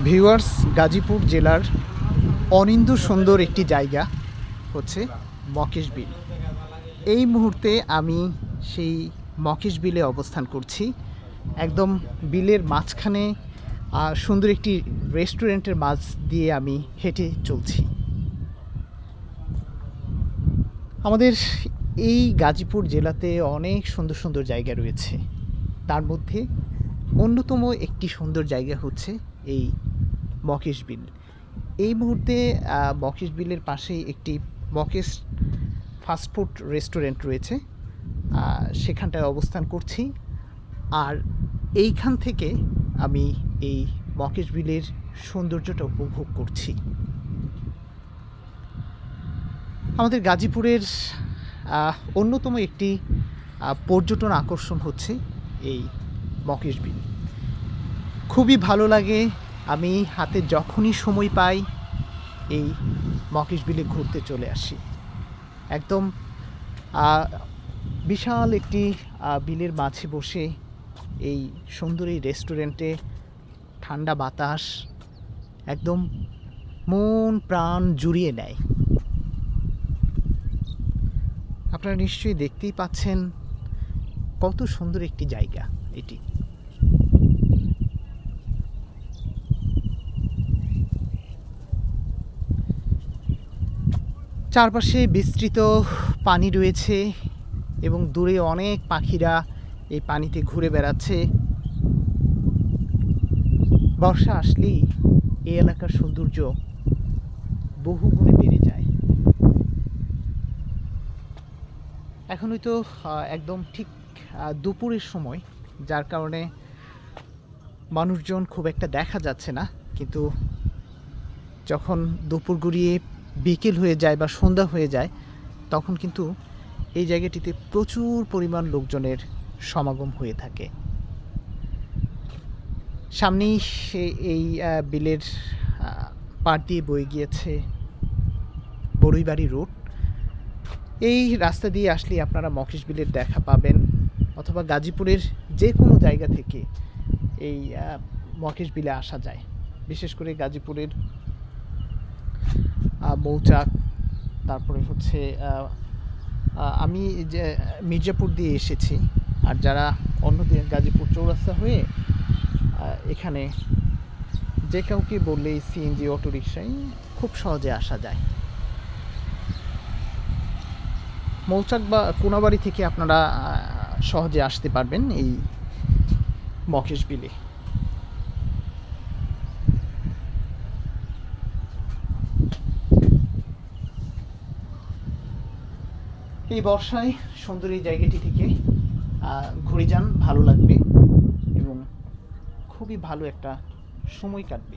Viewers, Gazipur জেলার অনিন্দ্য সুন্দর একটি জায়গা হচ্ছে মকেশ বিল। এই মুহূর্তে আমি সেই মকেশ বিলে অবস্থান করছি। একদম বিলের মাঝখানে সুন্দর একটি রেস্টুরেন্টের মাঝ দিয়ে আমি হেঁটে চলছি। আমাদের এই গাজীপুর জেলাতে অনেক সুন্দর সুন্দর জায়গা রয়েছে। তার মধ্যে অন্যতম একটি সুন্দর জায়গা হচ্ছে এই মকেশ বিল। এই মুহূর্তে মকেশ বিলের পাশেই একটি মকেশ ফাস্টফুড রেস্টুরেন্ট রয়েছে, সেখানটায় অবস্থান করছি। আর এইখান থেকে আমি এই মকেশ বিলের সৌন্দর্যটা উপভোগ করছি। আমাদের গাজীপুরের অন্যতম একটি পর্যটন আকর্ষণ হচ্ছে এই মকেশ বিল। খুবই ভালো লাগে, আমি হাতে যখনই সময় পাই এই মকেশ বিলে ঘুরতে চলে আসি। একদম বিশাল একটি বিলের মাঝে বসে এই সুন্দর এই রেস্টুরেন্টে ঠান্ডা বাতাস একদম মন প্রাণ জুড়িয়ে নেয়। আপনারা নিশ্চয়ই দেখতেই পাচ্ছেন কত সুন্দর একটি জায়গা এটি। চারপাশে বিস্তৃত পানি রয়েছে এবং দূরে অনেক পাখিরা এই পানিতে ঘুরে বেড়াচ্ছে। বর্ষা আসলেই এই এলাকার সৌন্দর্য বহুগুণে বেড়ে যায়। এখন হয়তো একদম ঠিক দুপুরের সময়, যার কারণে মানুষজন খুব একটা দেখা যাচ্ছে না, কিন্তু যখন দুপুর গড়িয়ে বিকেল হয়ে যায় বা সন্ধ্যা হয়ে যায় তখন কিন্তু এই জায়গাটিতে প্রচুর পরিমাণ লোকজনের সমাগম হয়ে থাকে। সামনেই এই বিলের পাড় দিয়ে বয়ে গিয়েছে বড়ুইবাড়ি রোড। এই রাস্তা দিয়ে আসলে আপনারা মকেশ বিলের দেখা পাবেন, অথবা গাজীপুরের যে কোনো জায়গা থেকে এই মকেশ বিলে আসা যায়। বিশেষ করে গাজীপুরের মৌচাক, তারপরে হচ্ছে আমি যে মির্জাপুর দিয়ে এসেছি, আর যারা অন্যদিন গাজীপুর চৌরাস্তা হয়ে এখানে যে কাউকে বললেই সিএনজি অটো রিক্সায় খুব সহজে আসা যায়। মৌচাক বা কোনাবাড়ি থেকে আপনারা সহজে আসতে পারবেন এই মকেশ বিলে। এই বর্ষায় সুন্দর এই জায়গাটি থেকে ঘুরে যান, ভালো লাগবে এবং খুবই ভালো একটা সময় কাটবে।